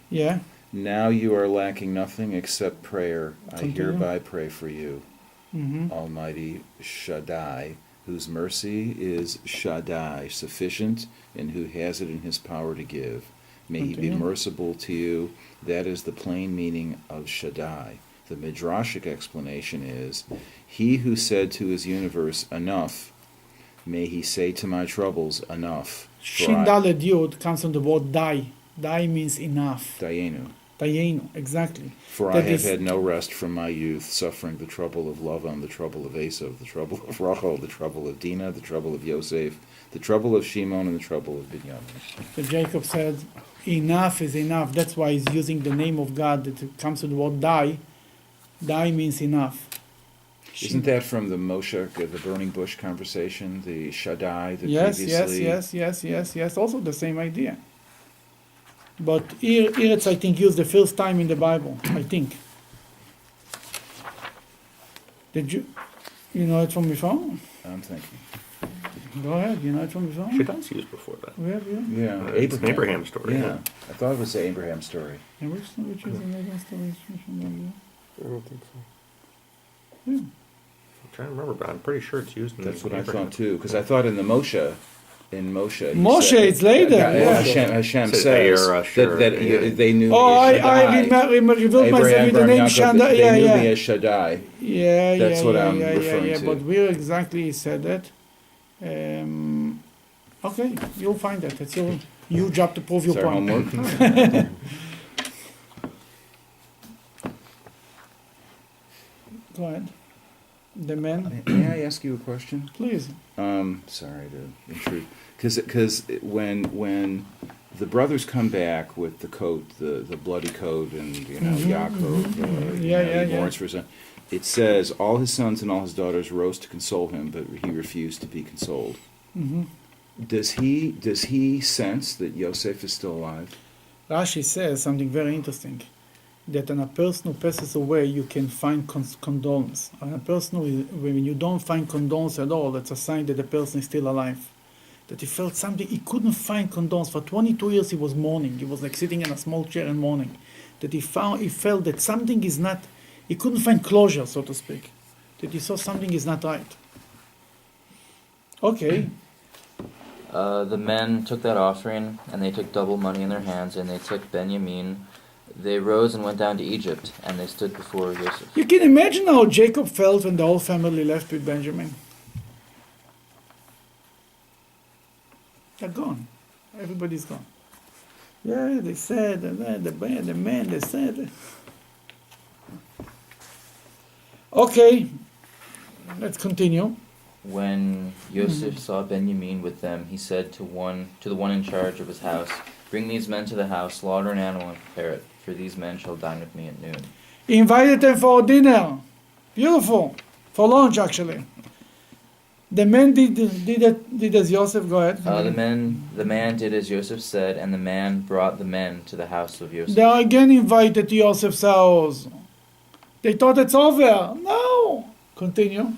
A: Yeah.
F: Now you are lacking nothing except prayer.
A: Continue.
F: I hereby pray for you. Almighty Shaddai, whose mercy is Shaddai, sufficient, and who has it in his power to give. May he be merciful to you. That is the plain meaning of Shaddai. The Midrashic explanation is, he who said to his universe, "Enough," may he say to my troubles, "Enough."
A: Shin Daled Yud comes from the word dai. Dai means enough.
F: Dayenu.
A: Tayenu, exactly.
F: For I
A: That
F: have
A: is-
F: had no rest from my youth, suffering the trouble of Lavan, the trouble of Esav, the trouble of Rachel, the trouble of Dinah, the trouble of Yosef, the trouble of Shimon, and the trouble of Binyamin.
A: So Jacob said, enough is enough. That's why he's using the name of God that comes to the word die. Die means enough.
F: Isn't that from the Moshe, the burning bush conversation, the Shaddai, the
A: Yes,
F: previously...
A: yes. Also the same idea. But here it's, I think, used the first time in the Bible, I think. Did you know it from before?
F: I'm thinking.
A: Go ahead, you know it from before?
B: Shaddai's used before that.
A: We have, yeah.
F: Yeah,
B: It's an Abraham story.
F: Yeah, I thought it was the Abraham story.
A: And which is an Abraham story?
E: I don't think so.
A: Yeah.
B: I'm trying to remember, but I'm pretty sure it's used in
F: That's what I
B: Abraham.
F: thought too, because I thought in Moshe, he
A: Moshe,
F: said-
A: it's later, yeah.
F: Hashem
B: Says
F: says
B: Ayer, Asher,
F: that
B: yeah.
F: they knew
A: Oh,
F: me as
A: I
F: Shaddai.
A: revealed myself
F: Abraham,
A: with the
F: Abraham,
A: name
F: Yaakov,
A: Shaddai.
F: they
A: Yeah,
F: knew
A: yeah.
F: me as Shaddai.
A: Yeah,
F: That's what I'm
A: yeah,
F: referring to.
A: But where exactly he said that? Okay, you'll find that. It's your job to prove your
F: It's our
A: point.
F: homework.
A: Go ahead. The man,
F: May I ask you a question?
A: please.
F: Sorry to intrude, because when the brothers come back with the coat, the bloody coat, and Yaakov, he mourns for his son. It says all his sons and all his daughters rose to console him, but he refused to be consoled.
A: Hmm.
F: Does he sense that Yosef is still alive?
A: Rashi says something very interesting, that in a person who passes away, you can find condolence. And a person when you don't find condolence at all, that's a sign that the person is still alive. That he felt something, he couldn't find condolence. For 22 years he was mourning. He was like sitting in a small chair and mourning. That he felt that something is not, he couldn't find closure, so to speak. That he saw something is not right. Okay.
J: The men took that offering, and they took double money in their hands, and they took Benjamin. They rose and went down to Egypt, and they stood before Joseph.
A: You can imagine how Jacob felt when the whole family left with Benjamin. They're gone. Everybody's gone. Yeah, they said, the man, they said. Okay, let's continue.
J: When Joseph saw Benjamin with them, he said to the one in charge of his house, "Bring these men to the house, slaughter an animal, and prepare it, for these men shall dine with me at noon."
A: He invited them for dinner. Beautiful. For lunch, actually. The man did as Joseph. Go ahead.
J: The man did as Joseph said, and the man brought the men to the house of Joseph.
A: They are again invited to Joseph's house. They thought it's over. No. Continue.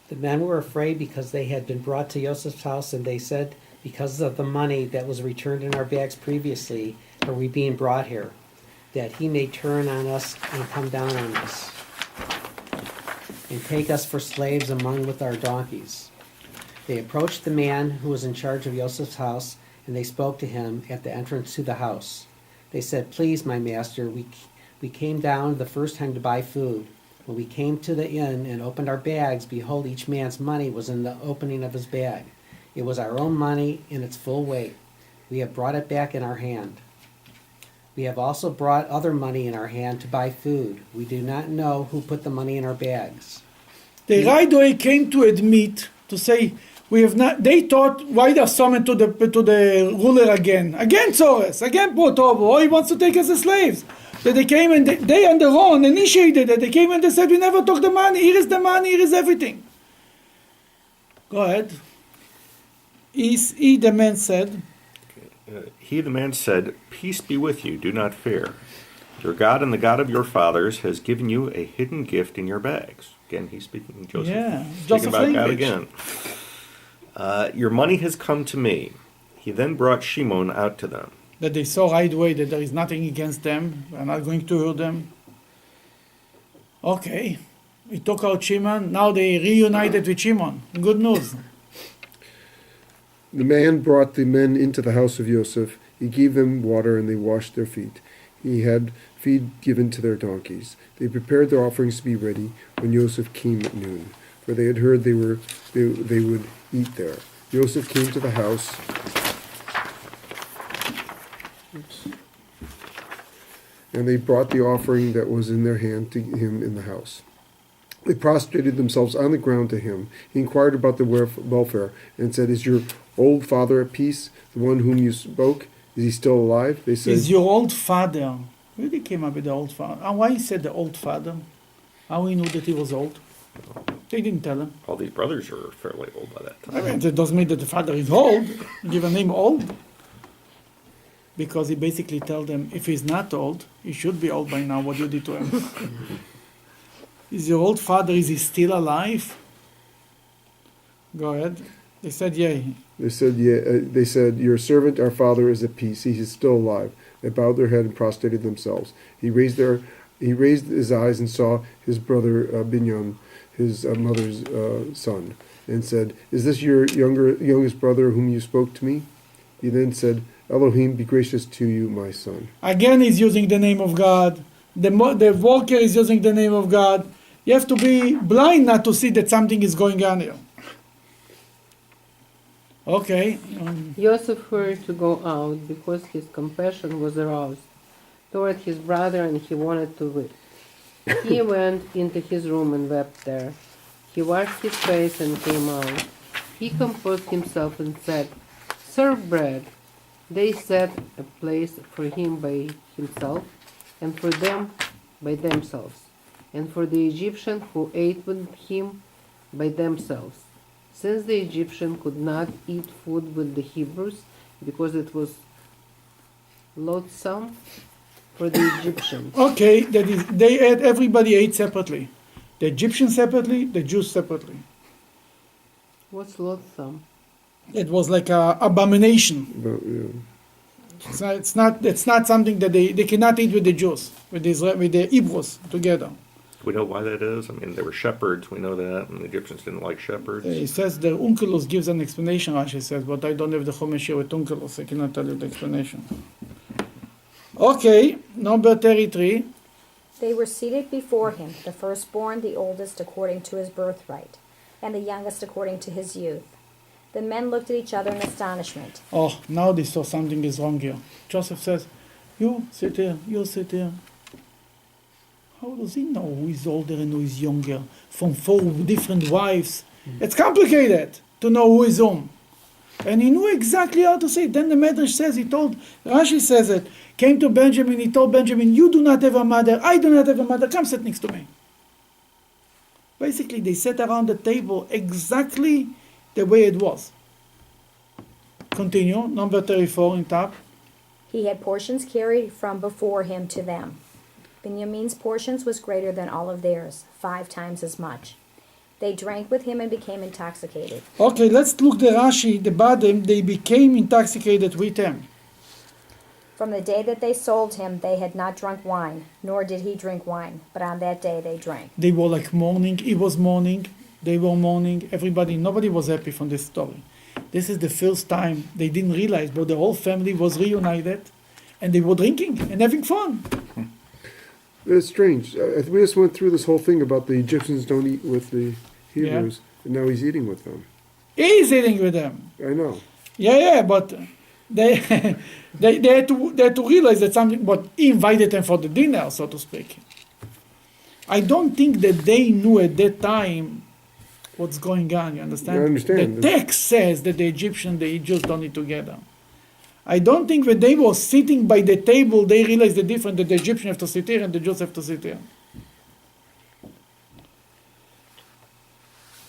C: The men were afraid because they had been brought to Joseph's house, and they said, because of the money that was returned in our bags previously, are we being brought here, that he may turn on us and come down on us, and take us for slaves among with our donkeys. They approached the man who was in charge of Joseph's house, and they spoke to him at the entrance to the house. They said, "Please, my master, we came down the first time to buy food. When we came to the inn and opened our bags, behold, each man's money was in the opening of his bag. It was our own money in its full weight. We have brought it back in our hand. We have also brought other money in our hand to buy food. We do not know who put the money in our bags."
A: They right away came to admit, to say, we have not. They thought, why they are summoned to the ruler again? Again, Tzores, again, Potobo. Oh, he wants to take us as slaves. That they came and they on their own initiated it. They came and they said, we never took the money. Here is the money. Here is everything. Go ahead. He, the man said,
B: He, the man, said, "Peace be with you. Do not fear. Your God and the God of your fathers has given you a hidden gift in your bags." Again, he's speaking, Joseph.
A: Yeah,
B: speaking
A: Joseph
B: about God
A: language.
B: again. Your money has come to me. He then brought Shimon out to them.
A: that they saw right away that there is nothing against them. We are not going to hurt them. Okay. We took out Shimon. Now they reunited with Shimon. Good news.
E: The man brought the men into the house of Joseph. He gave them water, and they washed their feet. He had feed given to their donkeys. They prepared their offerings to be ready when Joseph came at noon, for they had heard they would eat there. Joseph came to the house. And they brought the offering that was in their hand to him in the house. They prostrated themselves on the ground to him. He inquired about their welfare and said, "Is your old father at peace, the one whom you spoke? Is he still alive?" They said,
A: Is your old father? Where did he came up with the old father? And why he said the old father? How he knew that he was old? They didn't tell him.
B: All these brothers are fairly old by that time.
A: I mean, that doesn't mean that the father is old. Give a name old. Because he basically told them, if he's not old, he should be old by now, what you did to him. Is your old father, is he still alive? Go ahead. They said, yeah.
E: They said, They said, "Your servant, our father, is at peace. He is still alive." They bowed their head and prostrated themselves. He raised his eyes and saw his brother Binyamin, his mother's son, and said, "Is this your youngest brother whom you spoke to me?" He then said, "Elohim, be gracious to you, my son."
A: Again, he's using the name of God. The worker is using the name of God. You have to be blind not to see that something is going on here. Okay.
D: Joseph hurried to go out because his compassion was aroused toward his brother and he wanted to weep. He went into his room and wept there. He washed his face and came out. He composed himself and said, "Serve bread." They set a place for him by himself, and for them by themselves, and for the Egyptian who ate with him by themselves. Since the Egyptian could not eat food with the Hebrews because it was loathsome for the Egyptians.
A: Okay, that is, everybody ate separately. The Egyptians separately, the Jews separately.
D: What's loathsome?
A: It was like an abomination.
E: But, yeah.
A: It's not something that they cannot eat with the Jews, with the Hebrews together.
B: We know why that is. I mean, they were shepherds. We know that, and the Egyptians didn't like shepherds.
A: He says the Onkelos gives an explanation, Rashi says, but I don't have the Chumash here with Onkelos. I cannot tell you the explanation. Okay, number 33.
G: They were seated before him, the firstborn, the oldest according to his birthright, and the youngest according to his youth. The men looked at each other in astonishment.
A: Oh, now they saw something is wrong here. Joseph says, "You sit here, you sit here." How does he know who is older and who is younger from 4 different wives? It's complicated to know who is whom. And he knew exactly how to say it. Then the Medrash says, Rashi says it, came to Benjamin, he told Benjamin, "You do not have a mother, I do not have a mother, come sit next to me." Basically, they sat around the table exactly the way it was. Continue, number 34 in top.
G: He had portions carried from before him to them. Benjamin's portions was greater than all of theirs, 5 times as much. They drank with him and became intoxicated.
A: Okay, let's look the Rashi, the bottom. They became intoxicated with him.
G: From the day that they sold him, they had not drunk wine, nor did he drink wine, but on that day they drank.
A: They were like mourning. He was mourning. They were mourning. Nobody was happy from this story. This is the first time they didn't realize, but the whole family was reunited, and they were drinking and having fun.
E: It's strange. We just went through this whole thing about the Egyptians don't eat with the Hebrews, and now he's eating with them.
A: He's eating with them.
E: I know.
A: Yeah, but they they had to realize that something. But he invited them for the dinner, so to speak. I don't think that they knew at that time what's going on. You understand?
E: I understand.
A: The text says that the Egyptians, the Jews don't eat together. I don't think when they were sitting by the table, they realized the difference that the Egyptians have to sit here and the Jews have to sit here.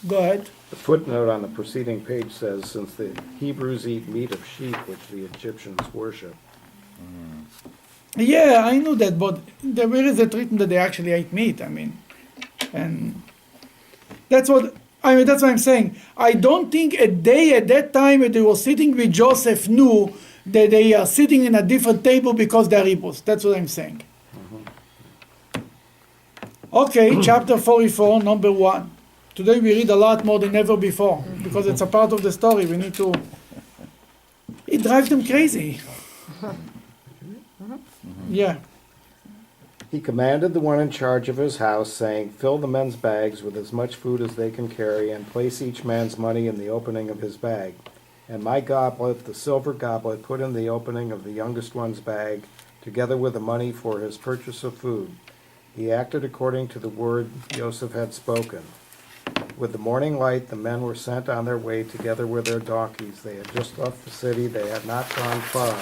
A: Go ahead.
H: The footnote on the preceding page says, since the Hebrews eat meat of sheep, which the Egyptians worship.
A: Yeah, I know that, but where is it written that they actually ate meat? I mean, and that's what I'm saying. I don't think at that time when they were sitting with Joseph knew that they are sitting in a different table because they're Hebrews. That's what I'm saying. Okay, chapter 44, number 1. Today we read a lot more than ever before because it's a part of the story. We need to. It drives them crazy. Yeah.
H: He commanded the one in charge of his house, saying, "Fill the men's bags with as much food as they can carry, and place each man's money in the opening of his bag. And my goblet, the silver goblet, put in the opening of the youngest one's bag, together with the money for his purchase of food. He acted according to the word Joseph had spoken. With the morning light, the men were sent on their way together with their donkeys. They had just left the city. They had not gone far.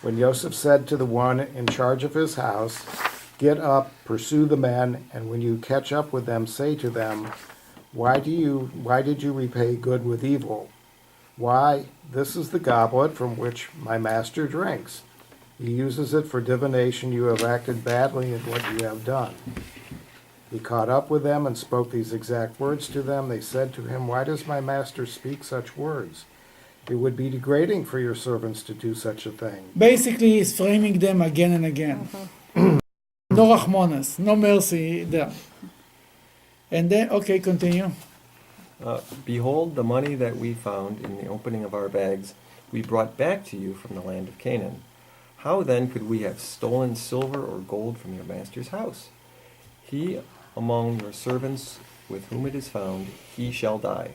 H: When Joseph said to the one in charge of his house, "Get up, pursue the men, and when you catch up with them, say to them, why did you repay good with evil? Why, this is the goblet from which my master drinks. He uses it for divination. You have acted badly in what you have done." He caught up with them and spoke these exact words to them. They said to him, "Why does my master speak such words? It would be degrading for your servants to do such a thing."
A: Basically, he's framing them again and again. No rachmanas, no mercy there. And then, okay, continue.
I: Behold, the money that we found in the opening of our bags we brought back to you from the land of Canaan. How then could we have stolen silver or gold from your master's house? He among your servants with whom it is found, he shall die.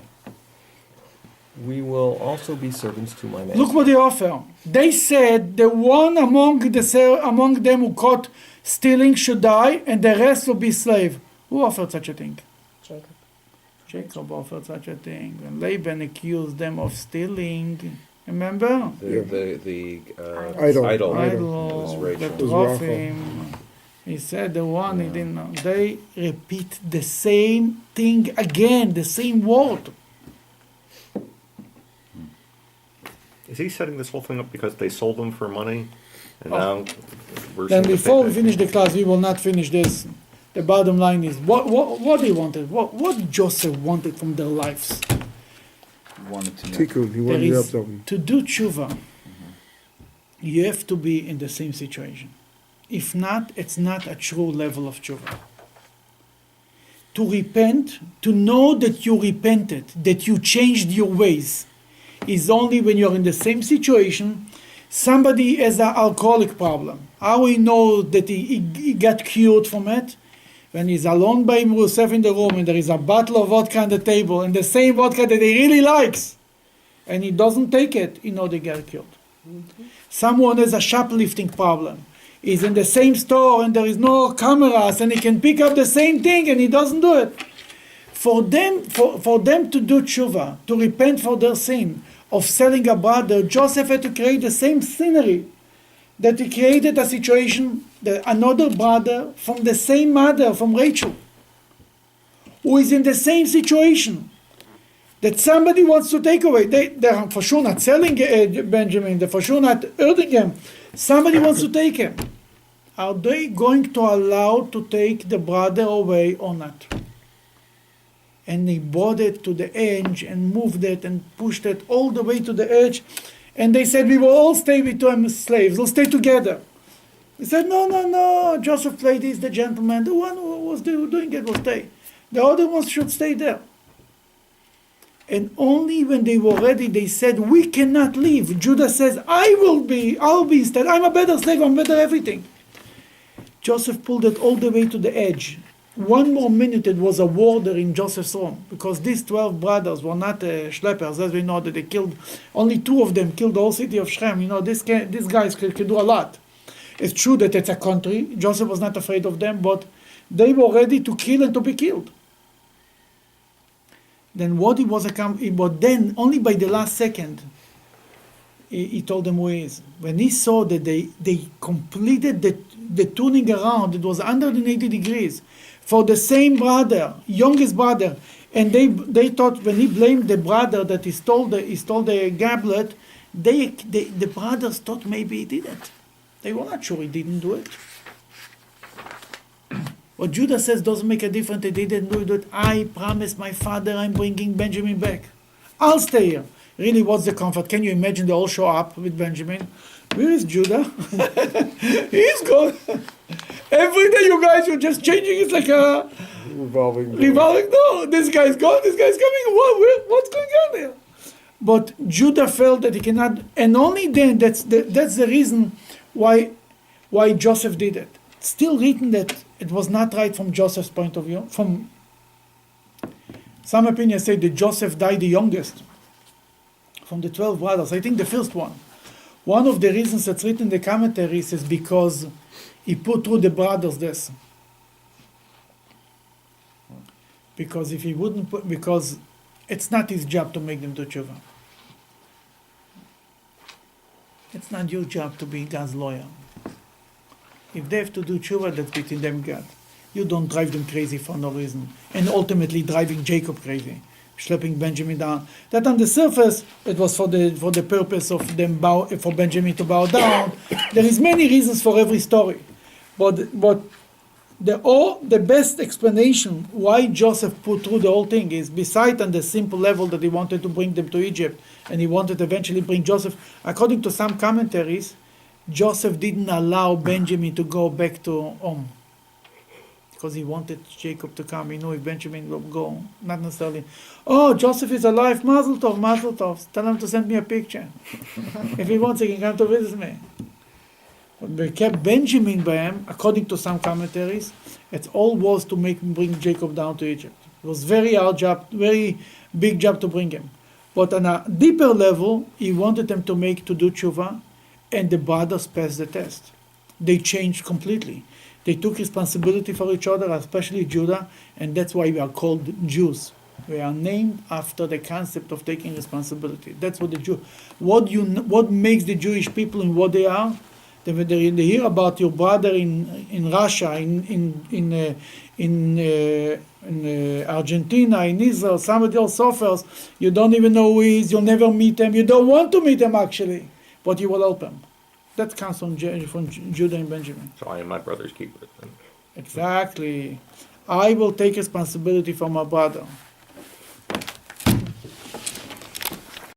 I: We will also be servants to my master.
A: Look what they offer. They said the one among them who caught stealing should die, and the rest will be slave. Who offered such a thing?
G: Jacob.
A: Jacob offered such a thing. And Laban accused them of stealing. Remember?
F: The
E: Idol.
F: idol. It
A: Idol,
F: was
A: the
F: Rachel.
A: Trophim. He said the one he didn't know. They repeat the same thing again, the same word.
B: Is he setting this whole thing up because they sold them for money? And now we're
A: Then
B: seeing
A: before we
B: the
A: finish the class, we will not finish this. The bottom line is what they wanted. What Joseph wanted from their lives.
F: Wanted to know.
E: Tikkun, he
A: There
E: wanted to help
A: is,
E: them.
A: to do tshuva, you have to be in the same situation. If not, it's not a true level of tshuva. To repent, to know that you repented, that you changed your ways, is only when you're in the same situation. Somebody has an alcoholic problem. How we know that he got cured from it? When he's alone by himself in the room and there is a bottle of vodka on the table and the same vodka that he really likes, and he doesn't take it, he knows they get cured. Someone has a shoplifting problem. He's in the same store and there is no cameras and he can pick up the same thing and he doesn't do it. For them to do tshuva, to repent for their sin of selling a brother, Joseph had to create the same scenery that he created a situation that another brother from the same mother, from Rachel, who is in the same situation, that somebody wants to take away. They're for sure not selling Benjamin, they're for sure not hurting him. Somebody wants to take him. Are they going to allow to take the brother away or not? And they brought it to the edge and moved it and pushed it all the way to the edge. And they said, we will all stay with them as slaves. We'll stay together. He said, no. Joseph played, he's the gentleman. The one who was doing it will stay. The other ones should stay there. And only when they were ready, they said, we cannot leave. Judah says, I'll be instead. I'm a better slave, I'm better everything. Joseph pulled it all the way to the edge. One more minute, it was a war there in Joseph's room, because these 12 brothers were not schleppers, as we know that they killed, only 2 of them killed the whole city of Shem. You know, these guys can do a lot. It's true that it's a country. Joseph was not afraid of them, but they were ready to kill and to be killed. Then what he was but then only by the last second, he told them who he is. When he saw that they completed the turning around, it was 180 degrees, for the same brother, youngest brother, and they thought when he blamed the brother that he stole the goblet, the brothers thought maybe he did it. They were not sure he didn't do it. What Judah says doesn't make a difference. They didn't do it. I promised my father I'm bringing Benjamin back. I'll stay here. Really, what's the comfort? Can you imagine they all show up with Benjamin? Where is Judah? He's gone. Every day you guys, you're just changing. It's like a
E: Revolving.
A: No, this guy's gone. This guy's coming. What's going on here? But Judah felt that he cannot, and only then that's the reason why Joseph did it. It's still written that it was not right from Joseph's point of view. From some opinions say that Joseph died the youngest. from the 12 brothers. I think the first one. One of the reasons that's written in the commentaries is because he put through the brothers this. Because if he wouldn't put, because it's not his job to make them do tshuva. It's not your job to be God's lawyer. If they have to do tshuva, that's between them and God. You don't drive them crazy for no reason. And ultimately driving Jacob crazy, schlepping Benjamin down. That on the surface, it was for the purpose of them for Benjamin to bow down. There is many reasons for every story. But the best explanation why Joseph put through the whole thing is, beside on the simple level that he wanted to bring them to Egypt, and he wanted to eventually bring Joseph, according to some commentaries, Joseph didn't allow Benjamin to go back to home. Because he wanted Jacob to come. He knew if Benjamin will go, not necessarily, oh, Joseph is alive, mazel tov, mazel tov. Tell him to send me a picture. If he wants, he can come to visit me. But they kept Benjamin by him, according to some commentaries. It all was to bring Jacob down to Egypt. It was very hard job, very big job to bring him. But on a deeper level, he wanted them to do tshuva, and the brothers passed the test. They changed completely. They took responsibility for each other, especially Judah, and that's why we are called Jews. We are named after the concept of taking responsibility. That's what what makes the Jewish people and what they are. When they hear about your brother in Russia, in Argentina, in Israel, somebody else suffers, you don't even know who he is, you'll never meet him, you don't want to meet him actually, but you will help him. That comes from Judah and Benjamin.
B: So I am my brother's keeper. Then.
A: Exactly. I will take responsibility for my brother.